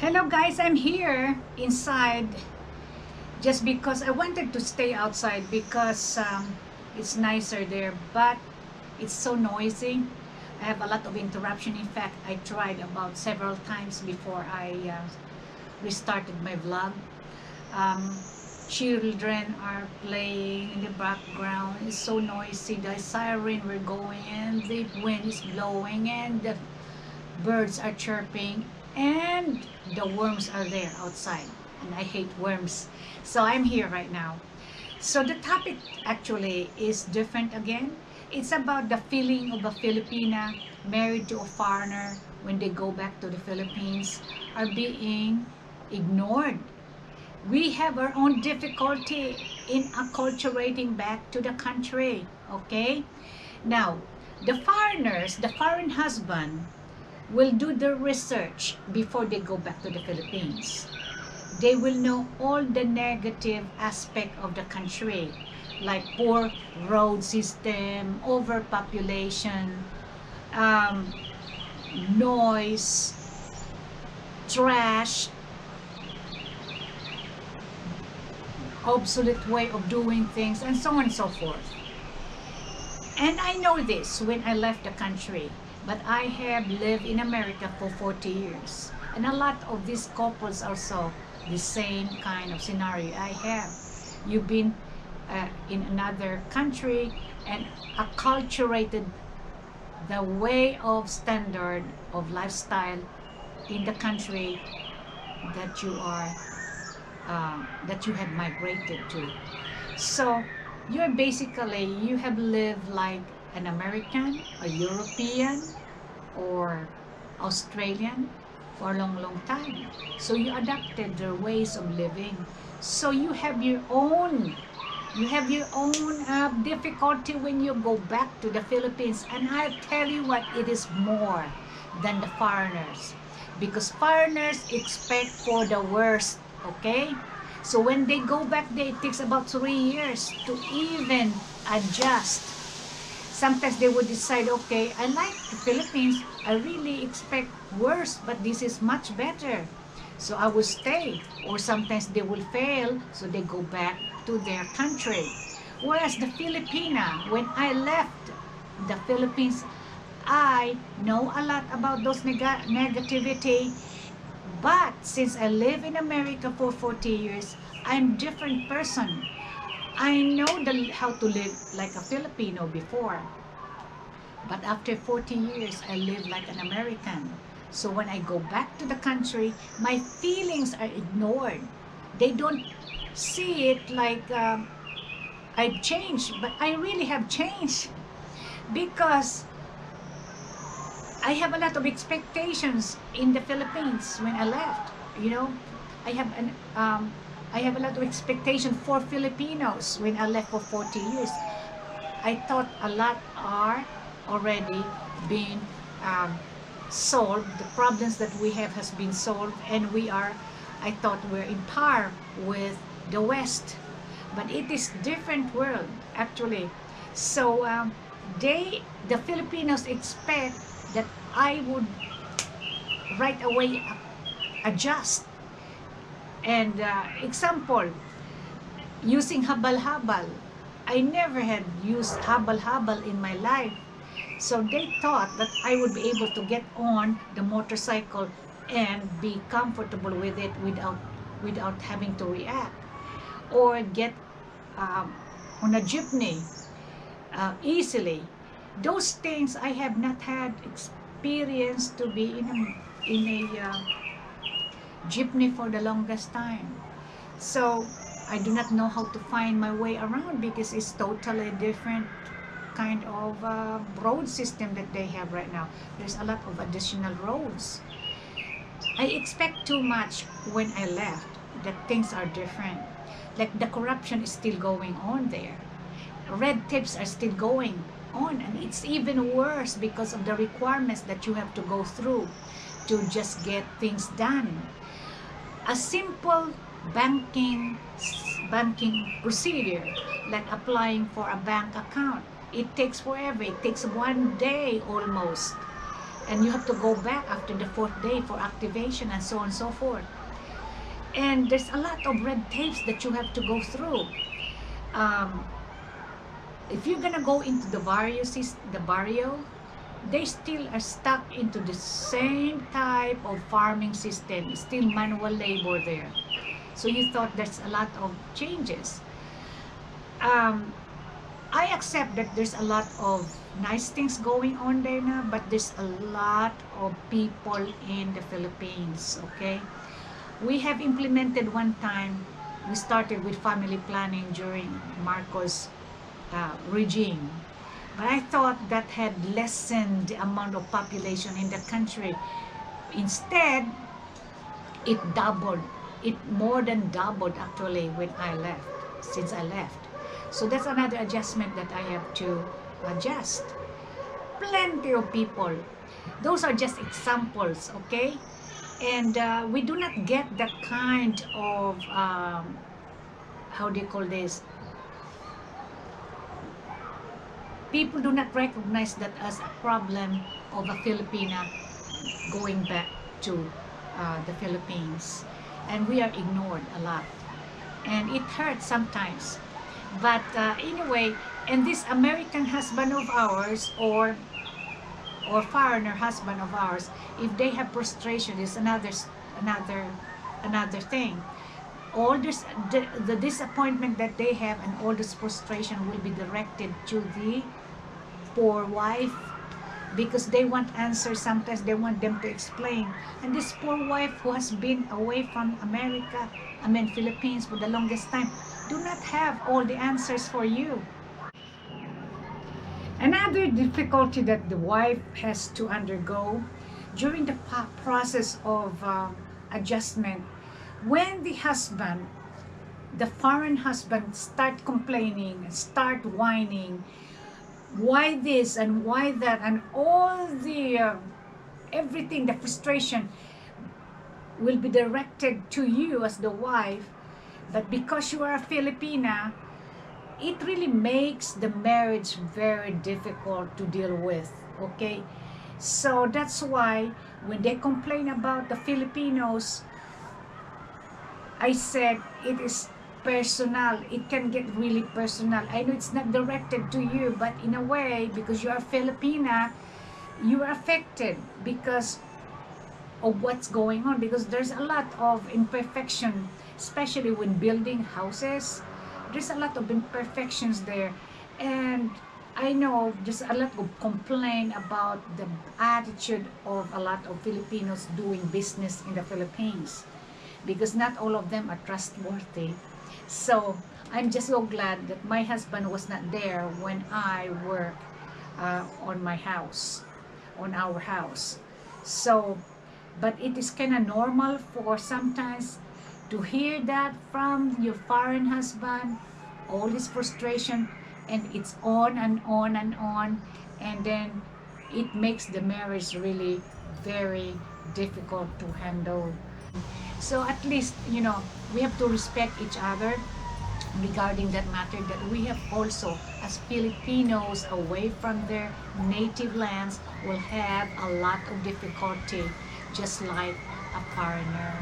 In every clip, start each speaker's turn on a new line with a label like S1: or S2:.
S1: Hello guys, I'm here inside just because I wanted to stay outside because it's nicer there, but it's so noisy. I have a lot of interruption. In fact, I tried about several times before I restarted my vlog. Um, Children are playing in the background. It's so noisy. The siren were going and the wind is blowing and the birds are chirping and the worms are there outside, and I hate worms, so I'm here right now. So the topic actually is different again. It's about the feeling of a Filipina married to a foreigner when they go back to the Philippines are being ignored. We have our own difficulty in acculturating back to the country. Okay, now the foreign husband will do the research before they go back to the Philippines. They will know all the negative aspect of the country, like poor road system, overpopulation, um, noise, trash, obsolete way of doing things, and so on and so forth. And I know this when I left the country, but I have lived in America for 40 years. And a lot of these couples also the same kind of scenario I have. You've been in another country and acculturated the way of standard of lifestyle in the country that you are that you have migrated to. So you have lived like an American, a European, or Australian for a long time. So you adapted their ways of living. So you have your own difficulty when you go back to the Philippines. And I'll tell you what, it is more than the foreigners, because foreigners expect for the worst. Okay, so when they go back there, it takes about 3 years to even adjust. Sometimes they would decide, okay, I like the Philippines, I really expect worse, but this is much better, so I will stay. Or sometimes they will fail, so they go back to their country. Whereas the Filipina, when I left the Philippines, I know a lot about those negativity. But since I live in America for 40 years, I'm different person. I know how to live like a Filipino before. But after 40 years, I live like an American. So when I go back to the country, my feelings are ignored. They don't see it like I've changed, but I really have changed, because I have a lot of expectations in the Philippines when I left. You know, I have I have a lot of expectation for Filipinos when I left for 40 years. I thought a lot are already been solved. The problems that we have has been solved, and I thought we're in par with the West. But it is different world actually. So the Filipinos expect that I would right away adjust. And example, using habal-habal. I never had used habal-habal in my life. So they thought that I would be able to get on the motorcycle and be comfortable with it without having to react, or get on a jeepney easily. Those things I have not had experience to be in a jeepney for the longest time. So I do not know how to find my way around, because it's totally different kind of road system that they have right now. There's a lot of additional roads. I expect too much when I left, that things are different. Like the corruption is still going on there. Red tapes are still going on, and it's even worse because of the requirements that you have to go through to just get things done. A simple banking procedure, like applying for a bank account, it takes forever. It takes 1 day almost. and you have to go back after the 4th day for activation and so on and so forth. And there's a lot of red tapes that you have to go through. Um, if you're gonna go into the barrio, they still are stuck into the same type of farming system, still manual labor there. So you thought there's a lot of changes. Um, I accept that there's a lot of nice things going on there now, but there's a lot of people in the Philippines, okay? We have implemented one time, we started with family planning during Marcos regime. But I thought that had lessened the amount of population in the country. Instead, it doubled. It more than doubled actually when I left, since I left. So that's another adjustment that I have to adjust. Plenty of people. Those are just examples, okay? And we do not get that kind of, how do you call this? People do not recognize that as a problem of a Filipina going back to the Philippines. And we are ignored a lot. And it hurts sometimes. But anyway, and this American husband of ours, or foreigner husband of ours, if they have frustration, is another thing. All this, the disappointment that they have, and all this frustration will be directed to the poor wife, because they want answers. Sometimes they want them to explain, and this poor wife who has been away from Philippines for the longest time, do not have all the answers for you. Another difficulty that the wife has to undergo during the process of adjustment, when the husband, the foreign husband, start complaining, start whining, why this and why that, and all the everything, the frustration will be directed to you as the wife. But because you are a Filipina, it really makes the marriage very difficult to deal with, okay? So that's why when they complain about the Filipinos, I said it is personal. It can get really personal. I know it's not directed to you, but in a way, because you are Filipina, you are affected because of what's going on, because there's a lot of imperfection, especially when building houses. There's a lot of imperfections there, and I know there's a lot of complaint about the attitude of a lot of Filipinos doing business in the Philippines, because not all of them are trustworthy. So I'm just so glad that my husband was not there when I worked on my house, on our house. So, but it is kind of normal for sometimes to hear that from your foreign husband, all this frustration, and it's on and on and on, and then it makes the marriage really very difficult to handle. So at least, we have to respect each other regarding that matter, that we have also, as Filipinos away from their native lands, will have a lot of difficulty, just like a foreigner.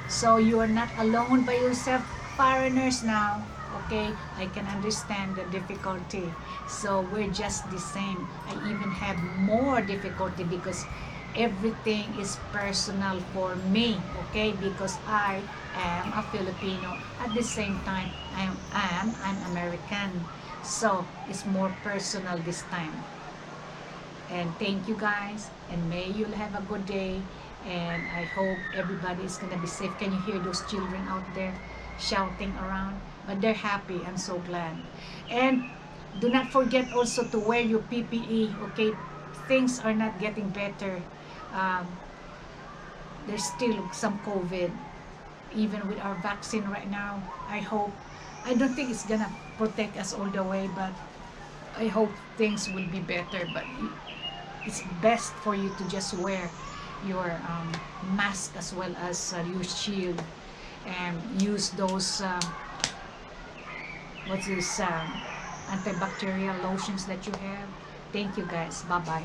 S1: So you are not alone by yourself, foreigners now, okay? I can understand the difficulty. So we're just the same. I even have more difficulty because everything is personal for me, okay? Because I am a Filipino. At the same time, I'm American. So it's more personal this time. And thank you guys, and may you'll have a good day. And I hope everybody is gonna be safe. Can you hear those children out there shouting around? But they're happy. I'm so glad. And do not forget also to wear your PPE, okay? Things are not getting better. There's still some COVID, even with our vaccine right now. I don't think it's gonna protect us all the way, but I hope things will be better. But it's best for you to just wear your mask as well as your shield, and use those antibacterial lotions that you have. Thank you guys. Bye bye.